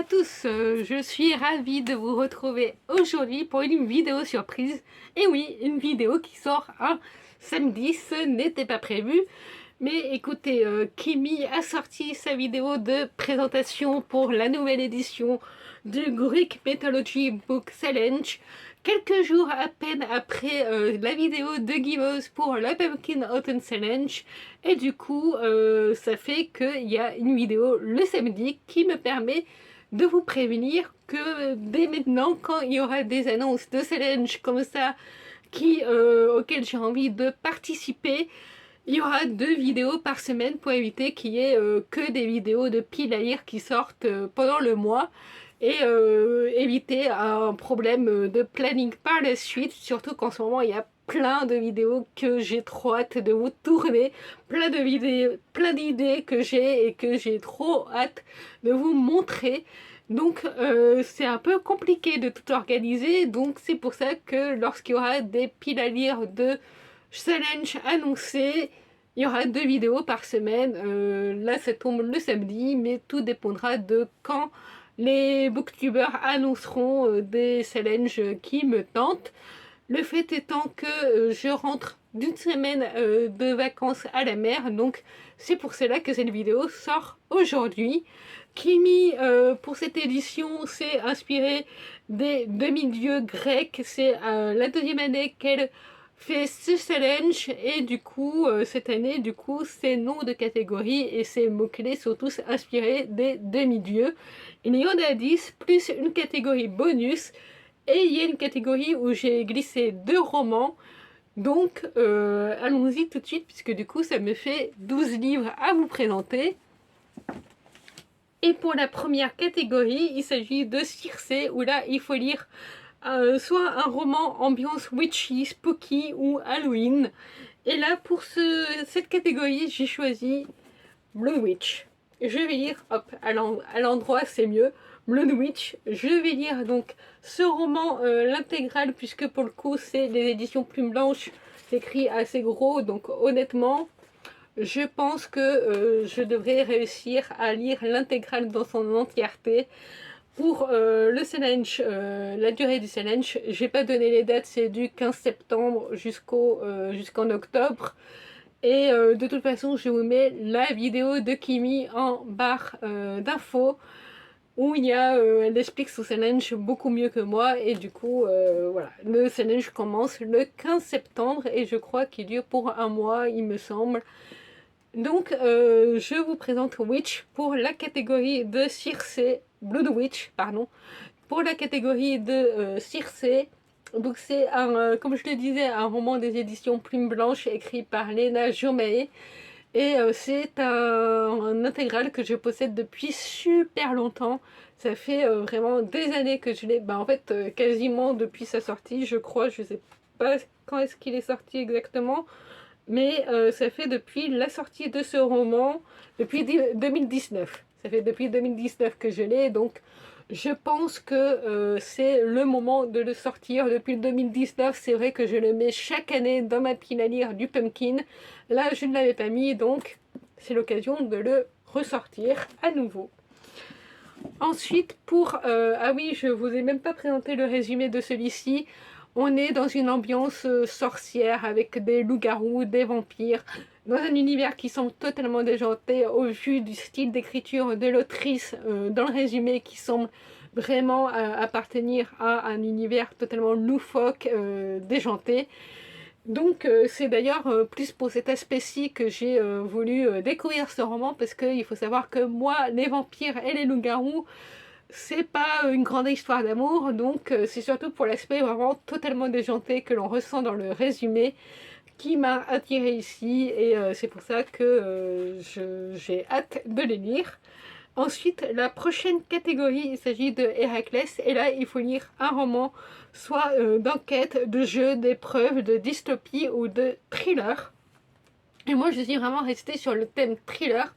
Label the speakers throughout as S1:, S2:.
S1: à tous, je suis ravie de vous retrouver aujourd'hui pour une vidéo surprise. Et oui, une vidéo qui sort un samedi, ce n'était pas prévu. Mais écoutez, Kimi a sorti sa vidéo de présentation pour la nouvelle édition du Greek Mythology Book Challenge. Quelques jours à peine après la vidéo de Givos pour la Pumpkin Autumn Challenge. Et du coup, ça fait qu'il y a une vidéo le samedi qui me permet de vous prévenir que dès maintenant, quand il y aura des annonces de challenge comme ça, auxquelles j'ai envie de participer, il y aura 2 vidéos par semaine pour éviter qu'il y ait que des vidéos de pile à lire qui sortent pendant le mois et éviter un problème de planning par la suite, surtout qu'en ce moment il y a plein de vidéos que j'ai trop hâte de vous tourner, plein d'idées que j'ai et que j'ai trop hâte de vous montrer. Donc c'est un peu compliqué de tout organiser, donc c'est pour ça que lorsqu'il y aura des piles à lire de challenge annoncé, il y aura 2 vidéos par semaine. Là ça tombe le samedi, mais tout dépendra de quand les booktubers annonceront des challenges qui me tentent. Le fait étant que je rentre d'une semaine de vacances à la mer, donc c'est pour cela que cette vidéo sort aujourd'hui. Kimi, pour cette édition, s'est inspirée des demi-dieux grecs. C'est la 2e année qu'elle fait ce challenge et du coup, cette année, ses noms de catégories et ses mots-clés sont tous inspirés des demi-dieux. Il y en a 10, plus une catégorie bonus. Et il y a une catégorie où j'ai glissé 2 romans. Donc allons-y tout de suite, puisque du coup ça me fait 12 livres à vous présenter. Et pour la première catégorie, il s'agit de Circé, où là il faut lire soit un roman ambiance witchy, spooky ou Halloween. Et là pour cette catégorie, j'ai choisi Blood Witch. Je vais lire, hop, à l'endroit c'est mieux, Blood Witch. Je vais lire donc ce roman, l'intégrale, puisque pour le coup c'est les éditions Plume Blanche, c'est écrit assez gros, donc honnêtement, je pense que je devrais réussir à lire l'intégrale dans son entièreté. Pour le challenge, la durée du challenge, j'ai pas donné les dates, c'est du 15 septembre jusqu'en octobre. Et de toute façon, je vous mets la vidéo de Kimi en barre d'infos où elle explique son challenge beaucoup mieux que moi. Et du coup, voilà, le challenge commence le 15 septembre et je crois qu'il dure pour un mois, il me semble. Donc, je vous présente Witch pour la catégorie de Circé, Blood Witch, pardon, pour la catégorie de Circé. Donc c'est comme je le disais, un roman des éditions Plume Blanche écrit par Léna Jomaé. Et c'est un intégral que je possède depuis super longtemps. Ça fait vraiment des années que je l'ai, en fait quasiment depuis sa sortie, je crois. Je sais pas quand est-ce qu'il est sorti exactement, mais ça fait depuis la sortie de ce roman, depuis 2019. Ça fait depuis 2019 que je l'ai, donc je pense que c'est le moment de le sortir. Depuis 2019, c'est vrai que je le mets chaque année dans ma pile à lire du Pumpkin. Là, je ne l'avais pas mis, donc c'est l'occasion de le ressortir à nouveau. Ensuite, ah oui, je vous ai même pas présenté le résumé de celui-ci. On est dans une ambiance sorcière avec des loups-garous, des vampires, dans un univers qui semble totalement déjanté au vu du style d'écriture de l'autrice dans le résumé qui semble vraiment appartenir à un univers totalement loufoque, déjanté. Donc c'est d'ailleurs plus pour cet aspect-ci que j'ai voulu découvrir ce roman, parce qu'il faut savoir que moi, les vampires et les loups-garous, c'est pas une grande histoire d'amour, donc c'est surtout pour l'aspect vraiment totalement déjanté que l'on ressent dans le résumé qui m'a attiré ici, et c'est pour ça que j'ai hâte de les lire. Ensuite, la prochaine catégorie, il s'agit de Héraclès, et là il faut lire un roman soit d'enquête, de jeu, d'épreuve, de dystopie ou de thriller. Et moi je suis vraiment restée sur le thème thriller,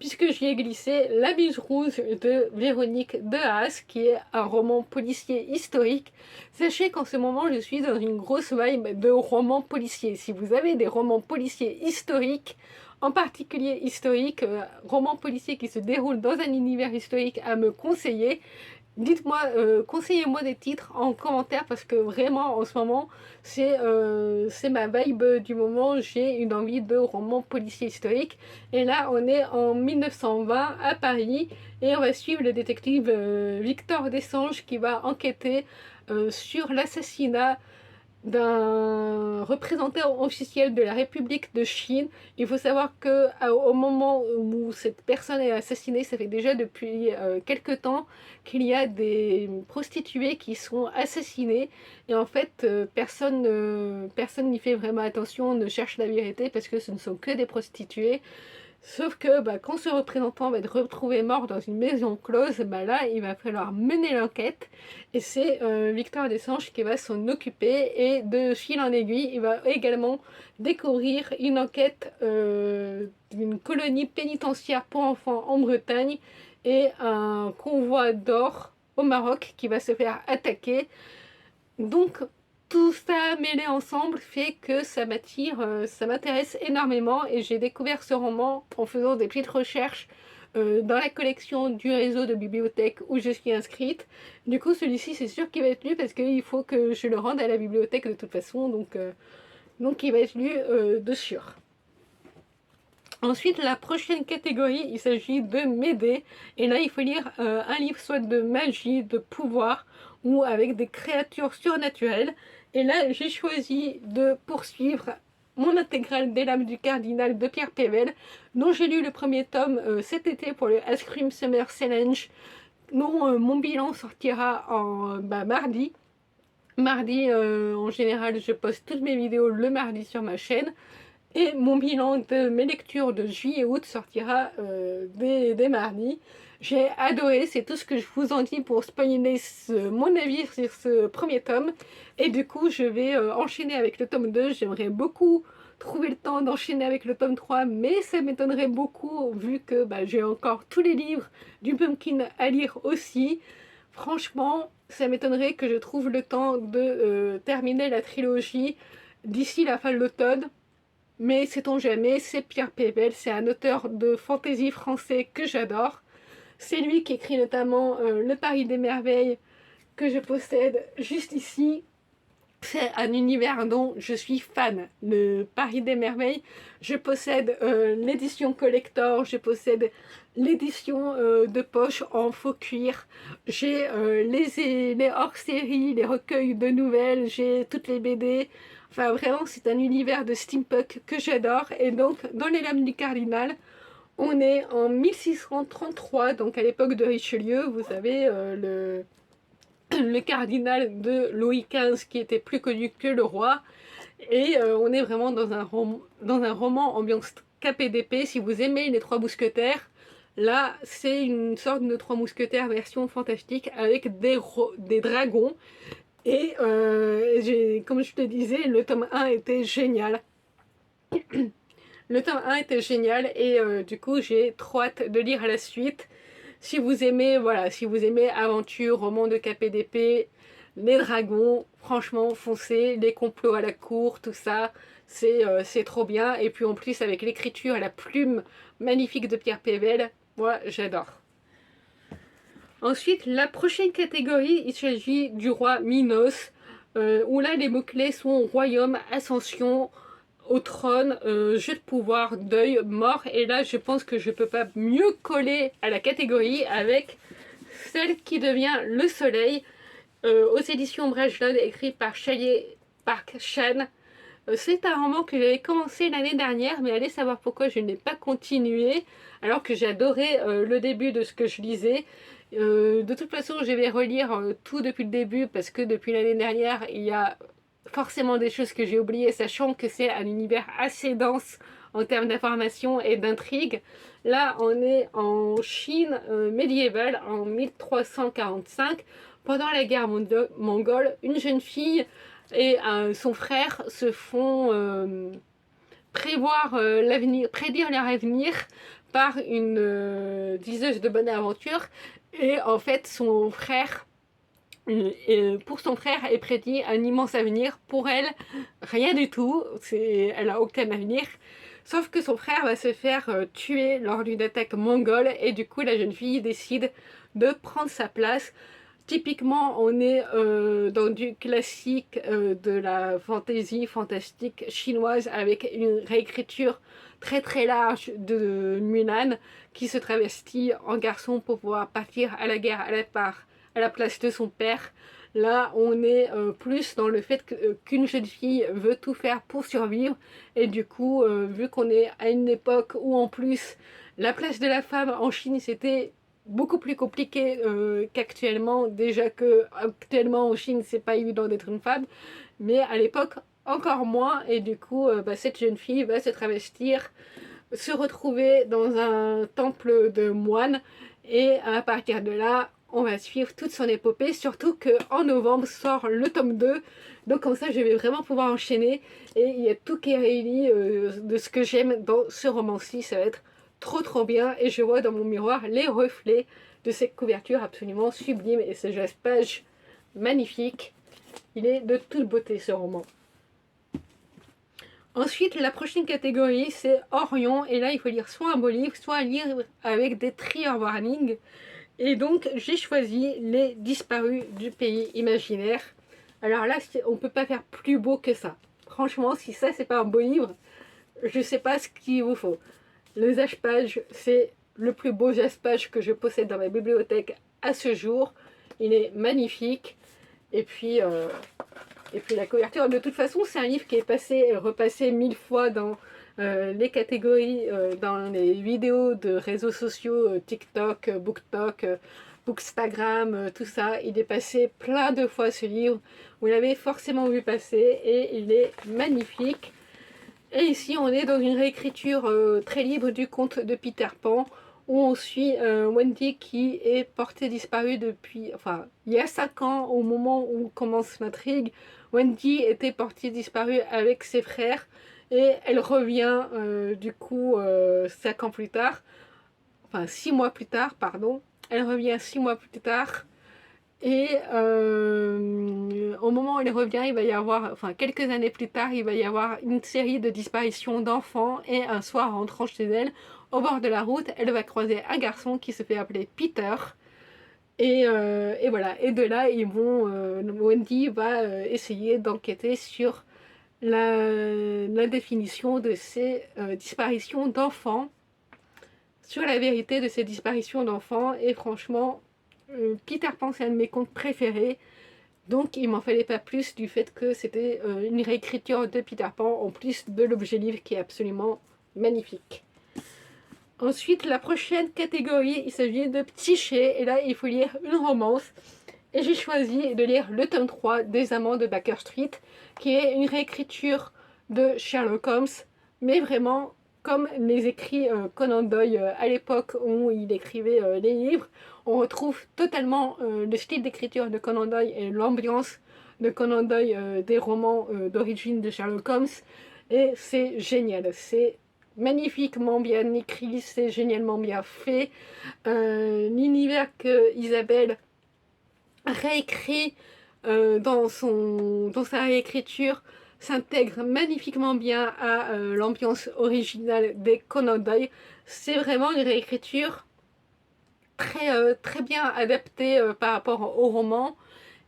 S1: puisque j'y ai glissé La Bise Rouge de Véronique Dehaas, qui est un roman policier historique. Sachez qu'en ce moment, je suis dans une grosse vibe de romans policiers. Si vous avez des romans policiers historiques, en particulier historiques, romans policiers qui se déroulent dans un univers historique à me conseiller, dites-moi, conseillez-moi des titres en commentaire parce que vraiment en ce moment c'est ma vibe du moment. J'ai une envie de roman policier historique et là on est en 1920 à Paris et on va suivre le détective Victor Dessanges qui va enquêter sur l'assassinat d'un représentant officiel de la République de Chine. Il faut savoir que au moment où cette personne est assassinée, ça fait déjà depuis quelques temps qu'il y a des prostituées qui sont assassinées et en fait personne n'y fait vraiment attention, ne cherche la vérité parce que ce ne sont que des prostituées. Sauf que quand ce représentant va être retrouvé mort dans une maison close, là il va falloir mener l'enquête et c'est Victor Dessanges qui va s'en occuper et de fil en aiguille il va également découvrir une enquête d'une colonie pénitentiaire pour enfants en Bretagne et un convoi d'or au Maroc qui va se faire attaquer. Donc tout ça mêlé ensemble fait que ça m'attire, ça m'intéresse énormément et j'ai découvert ce roman en faisant des petites recherches dans la collection du réseau de bibliothèques où je suis inscrite. Du coup celui-ci c'est sûr qu'il va être lu parce qu'il faut que je le rende à la bibliothèque de toute façon, donc il va être lu de sûr. Ensuite, la prochaine catégorie, il s'agit de m'aider. Et là, il faut lire un livre soit de magie, de pouvoir, ou avec des créatures surnaturelles. Et là, j'ai choisi de poursuivre mon intégrale des Lames du Cardinal de Pierre Pével, dont j'ai lu le premier tome cet été pour le Ice Cream Summer Challenge, dont mon bilan sortira en mardi. Mardi, en général, je poste toutes mes vidéos le mardi sur ma chaîne. Et mon bilan de mes lectures de juillet-août sortira dès mardi. J'ai adoré, c'est tout ce que je vous en dis pour spoiler mon avis sur ce premier tome. Et du coup, je vais enchaîner avec le tome 2. J'aimerais beaucoup trouver le temps d'enchaîner avec le tome 3, mais ça m'étonnerait beaucoup vu que j'ai encore tous les livres du Pumpkin à lire aussi. Franchement, ça m'étonnerait que je trouve le temps de terminer la trilogie d'ici la fin de l'automne. Mais sait-on jamais, c'est Pierre Pével, c'est un auteur de fantasy français que j'adore. C'est lui qui écrit notamment Le Paris des Merveilles que je possède juste ici. C'est un univers dont je suis fan, le Paris des Merveilles. Je possède l'édition collector, je possède l'édition de poche en faux cuir. J'ai les hors-séries, les recueils de nouvelles, j'ai toutes les BD. Enfin vraiment c'est un univers de steampunk que j'adore. Et donc dans les Lames du Cardinal, on est en 1633, donc à l'époque de Richelieu. Vous avez le cardinal de Louis XV qui était plus connu que le roi. Et on est vraiment dans un roman ambiance KPDP. Si vous aimez les Trois Mousquetaires, là c'est une sorte de Trois Mousquetaires version fantastique avec des dragons. Et comme je te disais, le tome 1 était génial. Le tome 1 était génial et du coup j'ai trop hâte de lire la suite. Si vous aimez, voilà, si vous aimez aventure, roman de KPDP, les dragons, franchement foncez, les complots à la cour, tout ça, c'est trop bien. Et puis en plus avec l'écriture et la plume magnifique de Pierre Pével, moi j'adore. Ensuite, la prochaine catégorie, il s'agit du roi Minos, où là les mots-clés sont royaume, ascension, au trône, jeu de pouvoir, deuil, mort. Et là, je pense que je peux pas mieux coller à la catégorie avec celle qui devient le soleil, aux éditions Brajlon, écrit par Shelley Park Chan. C'est un roman que j'avais commencé l'année dernière, mais allez savoir pourquoi je n'ai pas continué, alors que j'adorais le début de ce que je lisais. De toute façon, je vais relire tout depuis le début, parce que depuis l'année dernière, il y a forcément des choses que j'ai oubliées, sachant que c'est un univers assez dense en termes d'information et d'intrigue. Là, on est en Chine médiévale, en 1345, pendant la guerre mongole. Une jeune fille et son frère se font prévoir l'avenir, prédire leur avenir par une diseuse de bonne aventure. Et en fait, son frère, pour son frère, elle prédit un immense avenir. Pour elle, rien du tout. Elle a aucun avenir. Sauf que son frère va se faire tuer lors d'une attaque mongole et du coup la jeune fille décide de prendre sa place. Typiquement, on est dans du classique de la fantaisie fantastique chinoise avec une réécriture très très large de Mulan qui se travestit en garçon pour pouvoir partir à la guerre à la place de son père. Là, on est plus dans le fait qu'une jeune fille veut tout faire pour survivre. Et du coup, vu qu'on est à une époque où en plus la place de la femme en Chine c'était beaucoup plus compliqué qu'actuellement. Déjà que actuellement en Chine c'est pas évident d'être une femme, mais à l'époque encore moins. Et du coup, cette jeune fille va se travestir, se retrouver dans un temple de moines. Et à partir de là, on va suivre toute son épopée, surtout qu'en novembre sort le tome 2. Donc comme ça, je vais vraiment pouvoir enchaîner. Et il y a tout qui est réuni de ce que j'aime dans ce roman-ci. Ça va être trop bien. Et je vois dans mon miroir les reflets de cette couverture absolument sublime. Et ce jaspage magnifique. Il est de toute beauté ce roman. Ensuite, la prochaine catégorie, c'est Orion. Et là, il faut lire soit un beau livre, soit un livre avec des trigger warnings. Et donc, j'ai choisi Les Disparus du pays imaginaire. Alors là, on ne peut pas faire plus beau que ça. Franchement, si ça, c'est pas un beau livre, je sais pas ce qu'il vous faut. Le jaspage, c'est le plus beau jaspage que je possède dans ma bibliothèque à ce jour. Il est magnifique. Et puis la couverture, de toute façon, c'est un livre qui est passé et repassé 1000 fois dans les catégories, dans les vidéos de réseaux sociaux, TikTok, BookTok, Bookstagram, tout ça. Il est passé plein de fois ce livre. Vous l'avez forcément vu passer et il est magnifique. Et ici, on est dans une réécriture très libre du conte de Peter Pan, où on suit Wendy qui est portée disparue depuis, enfin, il y a 5 ans au moment où commence l'intrigue. Wendy était portée disparue avec ses frères et elle revient du coup 5 ans plus tard, enfin 6 mois plus tard, pardon. Elle revient 6 mois plus tard. Et au moment où elle revient, il va y avoir, enfin quelques années plus tard, il va y avoir une série de disparitions d'enfants. Et un soir, en rentrant chez elle, au bord de la route, elle va croiser un garçon qui se fait appeler Peter. Et voilà. Et de là, Wendy va essayer d'enquêter sur la définition de ces disparitions d'enfants, sur la vérité de ces disparitions d'enfants. Et franchement, Peter Pan, c'est un de mes contes préférés. Donc il m'en fallait pas plus du fait que c'était une réécriture de Peter Pan, en plus de l'objet livre qui est absolument magnifique. Ensuite, la prochaine catégorie, il s'agit de Psyché. Et là, il faut lire une romance. Et j'ai choisi de lire le tome 3 des Amants de Baker Street, qui est une réécriture de Sherlock Holmes, mais vraiment comme les écrits Conan Doyle à l'époque où il écrivait les livres. On retrouve totalement le style d'écriture de Conan Doyle et l'ambiance de Conan Doyle des romans d'origine de Sherlock Holmes. Et c'est génial, c'est magnifiquement bien écrit, c'est génialement bien fait. L'univers que Isabelle réécrit dans sa réécriture s'intègre magnifiquement bien à l'ambiance originale des Conan Doyle. C'est vraiment une réécriture très bien adaptée par rapport au roman.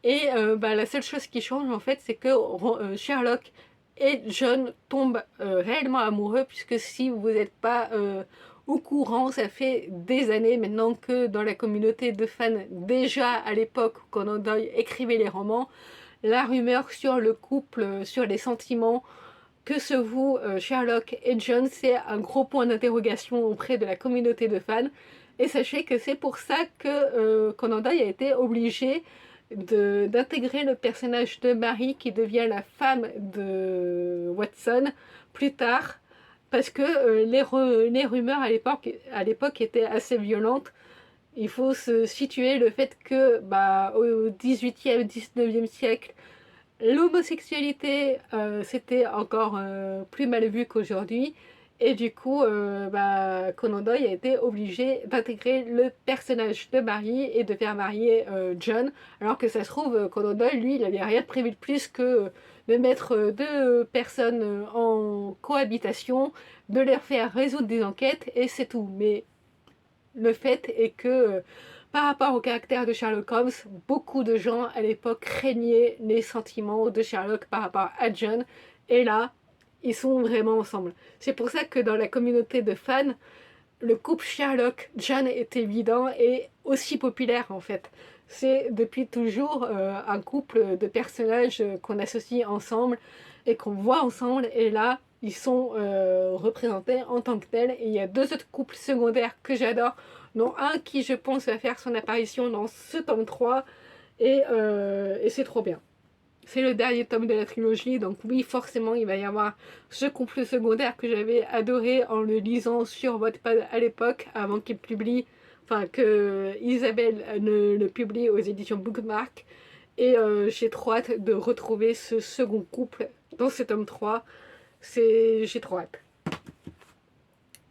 S1: Et la seule chose qui change en fait, c'est que Sherlock et John tombent réellement amoureux, puisque si vous n'êtes pas au courant, ça fait des années maintenant que dans la communauté de fans, déjà à l'époque où Conan Doyle écrivait les romans, la rumeur sur le couple, sur les sentiments que se vouent Sherlock et John, c'est un gros point d'interrogation auprès de la communauté de fans. Et sachez que c'est pour ça que Conan Doyle a été obligé d'intégrer le personnage de Mary qui devient la femme de Watson plus tard, parce que les rumeurs à l'époque étaient assez violentes. Il faut se situer le fait que au 18e, 19e siècle, l'homosexualité, c'était encore plus mal vu qu'aujourd'hui. Et du coup, Conan Doyle a été obligé d'intégrer le personnage de Marie et de faire marier John. Alors que ça se trouve, Conan Doyle, lui, il n'avait rien de prévu de plus que de mettre deux personnes en cohabitation, de leur faire résoudre des enquêtes, et c'est tout. Mais le fait est que, par rapport au caractère de Sherlock Holmes, beaucoup de gens à l'époque craignaient les sentiments de Sherlock par rapport à John. Et là, ils sont vraiment ensemble. C'est pour ça que dans la communauté de fans, le couple Sherlock-John est évident et aussi populaire en fait. C'est depuis toujours un couple de personnages qu'on associe ensemble et qu'on voit ensemble. Et là, ils sont représentés en tant que tels. Et il y a deux autres couples secondaires que j'adore, dont un qui, je pense, va faire son apparition dans ce tome 3. Et c'est trop bien. C'est le dernier tome de la trilogie, donc oui, forcément, il va y avoir ce couple secondaire que j'avais adoré en le lisant sur Wattpad à l'époque, avant qu'il publie, enfin que Isabelle le publie aux éditions Bookmark. Et j'ai trop hâte de retrouver ce second couple dans ce tome 3. J'ai trop hâte.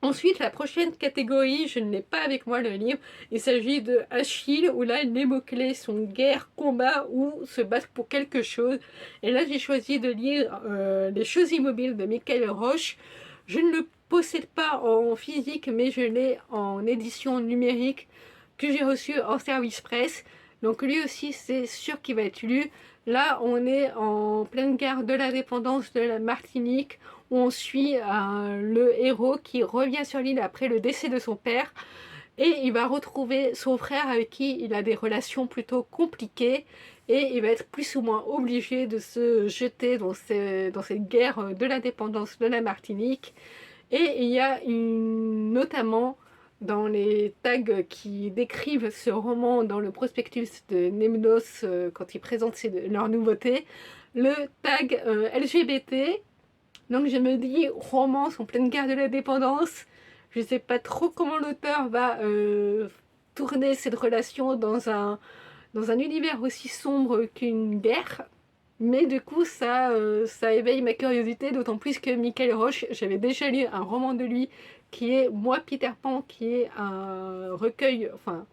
S1: Ensuite, la prochaine catégorie, je ne l'ai pas avec moi le livre, il s'agit de Achille, où là les mots-clés sont guerre, combat ou se battre pour quelque chose. Et là j'ai choisi de lire Les choses immobiles de Michael Roche. Je ne le possède pas en physique, mais je l'ai en édition numérique que j'ai reçue en service presse. Donc lui aussi c'est sûr qu'il va être lu. Là on est en pleine guerre de l'indépendance de la Martinique, où on suit le héros qui revient sur l'île après le décès de son père, et il va retrouver son frère avec qui il a des relations plutôt compliquées, et il va être plus ou moins obligé de se jeter dans cette guerre de l'indépendance de la Martinique. Et il y a notamment dans les tags qui décrivent ce roman dans le prospectus de Nemnos quand ils présentent leurs nouveautés, le tag LGBT. Donc je me dis, romance en pleine guerre de l'indépendance, je ne sais pas trop comment l'auteur va tourner cette relation dans un univers aussi sombre qu'une guerre. Mais du coup, ça éveille ma curiosité, d'autant plus que Michael Roche, j'avais déjà lu un roman de lui qui est Moi Peter Pan, qui est un recueil, enfin,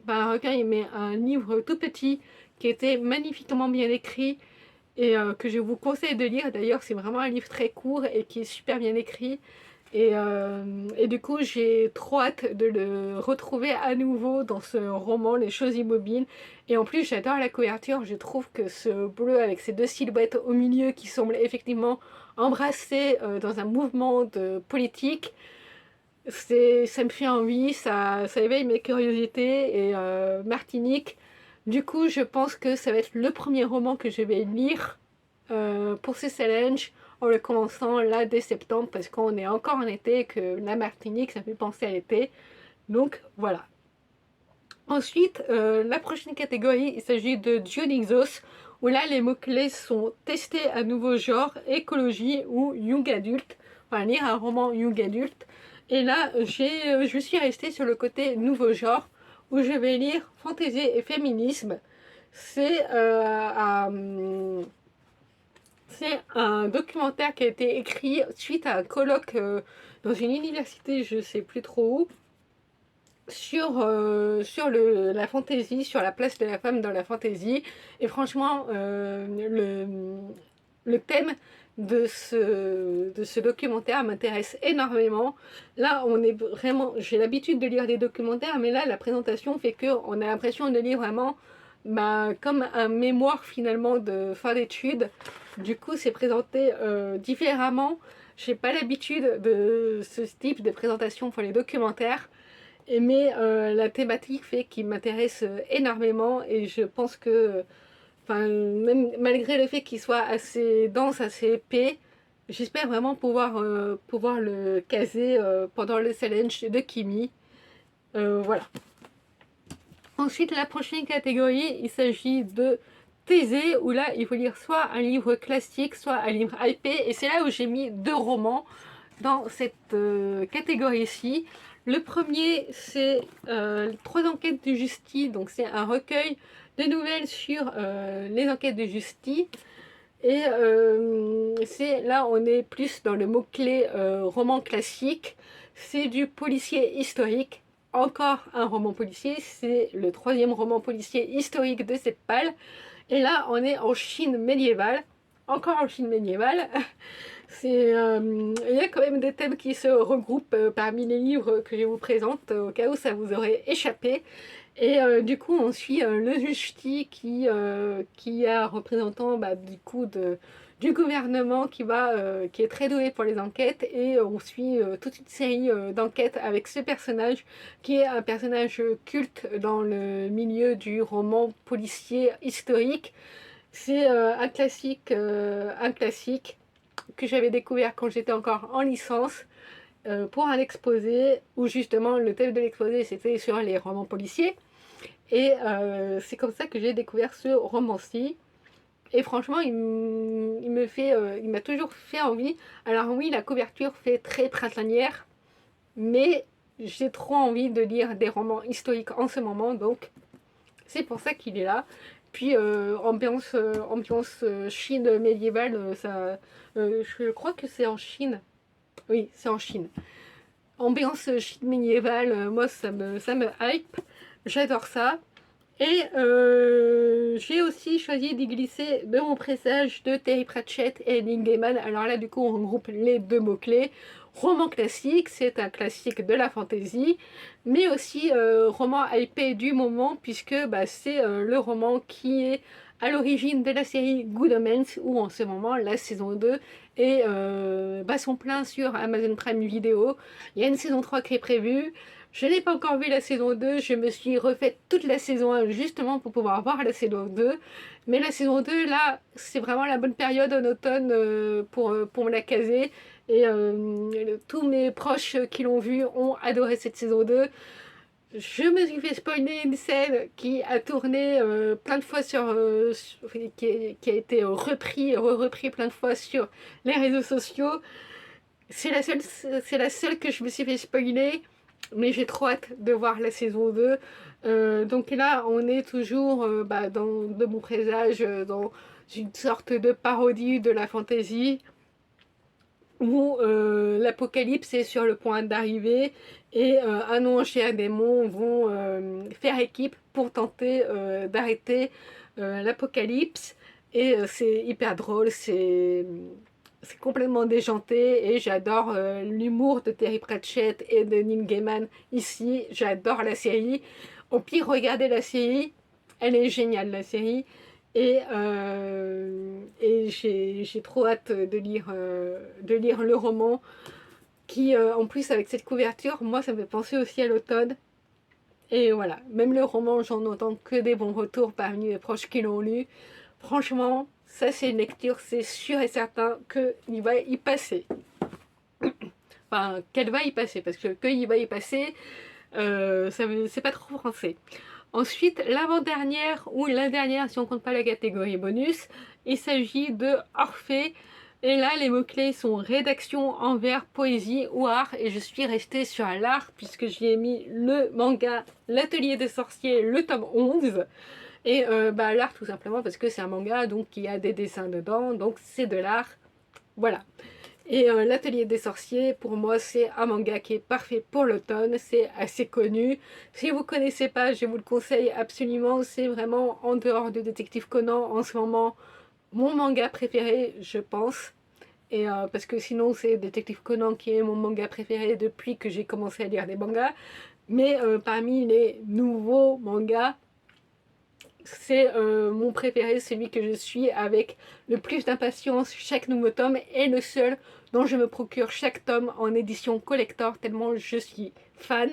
S1: pas un recueil, mais un livre tout petit qui était magnifiquement bien écrit, et que je vous conseille de lire. D'ailleurs, c'est vraiment un livre très court et qui est super bien écrit. Et du coup, j'ai trop hâte de le retrouver à nouveau dans ce roman, Les choses immobiles. Et en plus, j'adore la couverture. Je trouve que ce bleu avec ces deux silhouettes au milieu qui semblent effectivement embrasser dans un mouvement de politique, ça me fait envie, ça éveille mes curiosités. Et Martinique, du coup, je pense que ça va être le premier roman que je vais lire pour ce challenge, en le commençant là dès septembre, parce qu'on est encore en été et que la Martinique, ça fait penser à l'été. Donc voilà. Ensuite, la prochaine catégorie, il s'agit de Dionysos, où là les mots-clés sont tester un nouveau genre, écologie ou young adulte. Enfin, lire un roman young adulte. Et là, je suis restée sur le côté nouveau genre, où je vais lire fantasy et féminisme. C'est un documentaire qui a été écrit suite à un colloque dans une université, je ne sais plus trop où, sur la fantaisie, sur la place de la femme dans la fantaisie. Et franchement, le thème de ce documentaire m'intéresse énormément. Là, on est vraiment, j'ai l'habitude de lire des documentaires, mais là, la présentation fait qu'on a l'impression de lire vraiment comme un mémoire finalement de fin d'études. Du coup, c'est présenté différemment. J'ai pas l'habitude de ce type de présentation pour les documentaires, mais la thématique fait qu'il m'intéresse énormément, et je pense que, enfin, même malgré le fait qu'il soit assez dense, assez épais, j'espère vraiment pouvoir le caser pendant le challenge de Kimi. Voilà. Ensuite, la prochaine catégorie, il s'agit de Thésée, où là, il faut lire soit un livre classique, soit un livre hypé, et c'est là où j'ai mis deux romans dans cette catégorie-ci. Le premier, c'est Trois enquêtes de Justy, donc c'est un recueil de nouvelles sur les enquêtes de Justy. Et là, on est plus dans le mot-clé roman classique. C'est du policier historique. Encore un roman policier. C'est le 3e roman policier historique de cette palle. Et là, on est en Chine médiévale. Encore en Chine médiévale. Il y a quand même des thèmes qui se regroupent parmi les livres que je vous présente, au cas où ça vous aurait échappé. Et du coup, on suit le juge qui est un représentant du coup du gouvernement qui est très doué pour les enquêtes. Et on suit toute une série d'enquêtes avec ce personnage qui est un personnage culte dans le milieu du roman policier historique. C'est un classique que j'avais découvert quand j'étais encore en licence pour un exposé où justement le thème de l'exposé c'était sur les romans policiers. Et c'est comme ça que j'ai découvert ce roman-ci. Et franchement, il m'a toujours fait envie. Alors oui, la couverture fait très printanière, mais j'ai trop envie de lire des romans historiques en ce moment, donc c'est pour ça qu'il est là. Puis ambiance Chine médiévale, je crois que c'est en Chine. Oui, c'est en Chine. Ambiance Chine médiévale, moi ça me hype. J'adore ça. Et j'ai aussi choisi d'y glisser de mon présage de Terry Pratchett et Neil Gaiman. Alors là, du coup, on regroupe les deux mots-clés. Roman classique, c'est un classique de la fantasy, mais aussi roman hypé du moment, puisque c'est le roman qui est à l'origine de la série Good Omens, où en ce moment, la saison 2 est son plein sur Amazon Prime Video. Il y a une saison 3 qui est prévue. Je n'ai pas encore vu la saison 2, je me suis refaite toute la saison 1 justement pour pouvoir voir la saison 2. Mais la saison 2, là, c'est vraiment la bonne période en automne pour me la caser. Et tous mes proches qui l'ont vue ont adoré cette saison 2. Je me suis fait spoiler une scène qui a tourné plein de fois qui a été repris plein de fois sur les réseaux sociaux. C'est la seule que je me suis fait spoiler. Mais j'ai trop hâte de voir la saison 2. Donc là, on est toujours de mon présage, dans une sorte de parodie de la fantasy où l'apocalypse est sur le point d'arriver et un ange et un démon vont faire équipe pour tenter d'arrêter l'apocalypse. Et c'est hyper drôle, c'est complètement déjanté et j'adore l'humour de Terry Pratchett et de Neil Gaiman ici. J'adore la série. Au pire, regardez la série. Elle est géniale, la série. Et j'ai trop hâte de lire le roman qui, en plus, avec cette couverture, moi, ça me fait penser aussi à l'automne. Et voilà, même le roman, j'en entends que des bons retours parmi les proches qui l'ont lu. Franchement, ça c'est une lecture, c'est sûr et certain qu'il va y passer. Enfin, qu'elle va y passer, parce que qu'il va y passer, c'est pas trop français. Ensuite, l'avant-dernière, ou la dernière si on compte pas la catégorie bonus, il s'agit de Orphée. Et là, les mots-clés sont rédaction, envers, poésie ou art. Et je suis restée sur l'art, puisque j'y ai mis le manga L'Atelier des Sorciers, le tome 11. Et l'art tout simplement parce que c'est un manga donc il y a des dessins dedans, donc c'est de l'art, voilà. Et l'Atelier des Sorciers, pour moi c'est un manga qui est parfait pour l'automne, c'est assez connu. Si vous ne connaissez pas, je vous le conseille absolument, c'est vraiment en dehors de Détective Conan en ce moment mon manga préféré, je pense. Et parce que sinon c'est Détective Conan qui est mon manga préféré depuis que j'ai commencé à lire des mangas. Mais parmi les nouveaux mangas, c'est mon préféré, celui que je suis avec le plus d'impatience chaque nouveau tome et le seul dont je me procure chaque tome en édition collector tellement je suis fan.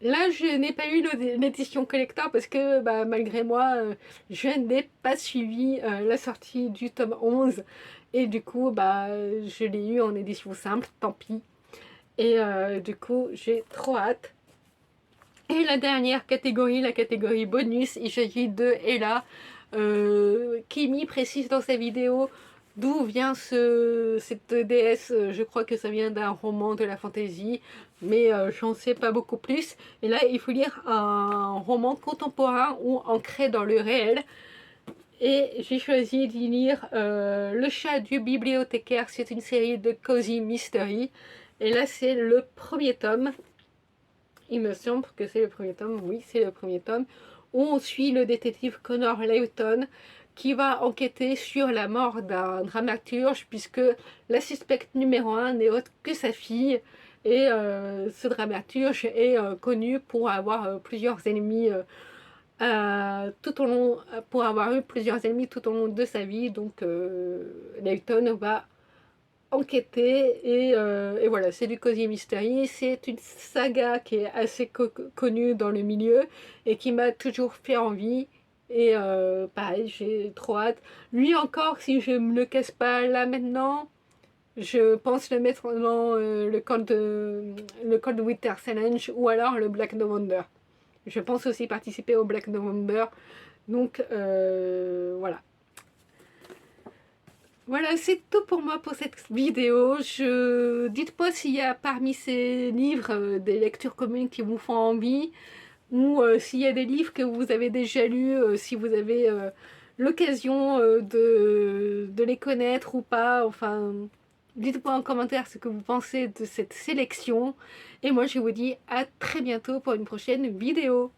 S1: Là, je n'ai pas eu l'édition collector parce que malgré moi, je n'ai pas suivi la sortie du tome 11 et du coup, je l'ai eu en édition simple, tant pis. Et du coup, j'ai trop hâte. Et la dernière catégorie, la catégorie bonus, il s'agit de Ella. Kimi précise dans sa vidéo d'où vient cette déesse. Je crois que ça vient d'un roman de la fantasy, mais j'en sais pas beaucoup plus. Et là, il faut lire un roman contemporain ou ancré dans le réel. Et j'ai choisi d'y lire Le chat du bibliothécaire. C'est une série de cozy mystery. Et là, c'est le premier tome. Il me semble que c'est le premier tome. Oui, c'est le premier tome. Où on suit le détective Connor Lawton qui va enquêter sur la mort d'un dramaturge, puisque la suspecte numéro 1 n'est autre que sa fille. Et ce dramaturge est connu pour avoir plusieurs ennemis tout au long, pour avoir eu plusieurs ennemis tout au long de sa vie. Donc Lawton va enquêter et voilà, c'est du Cozy Mystery. C'est une saga qui est assez connue dans le milieu et qui m'a toujours fait envie. Et pareil, j'ai trop hâte. Lui encore, si je me le casse pas là maintenant, je pense le mettre dans le Cold Winter Challenge ou alors le Black November. Je pense aussi participer au Black November. Donc voilà. Voilà, c'est tout pour moi pour cette vidéo. Dites-moi s'il y a parmi ces livres des lectures communes qui vous font envie, ou s'il y a des livres que vous avez déjà lus, si vous avez l'occasion de les connaître ou pas. Enfin, dites-moi en commentaire ce que vous pensez de cette sélection. Et moi, je vous dis à très bientôt pour une prochaine vidéo.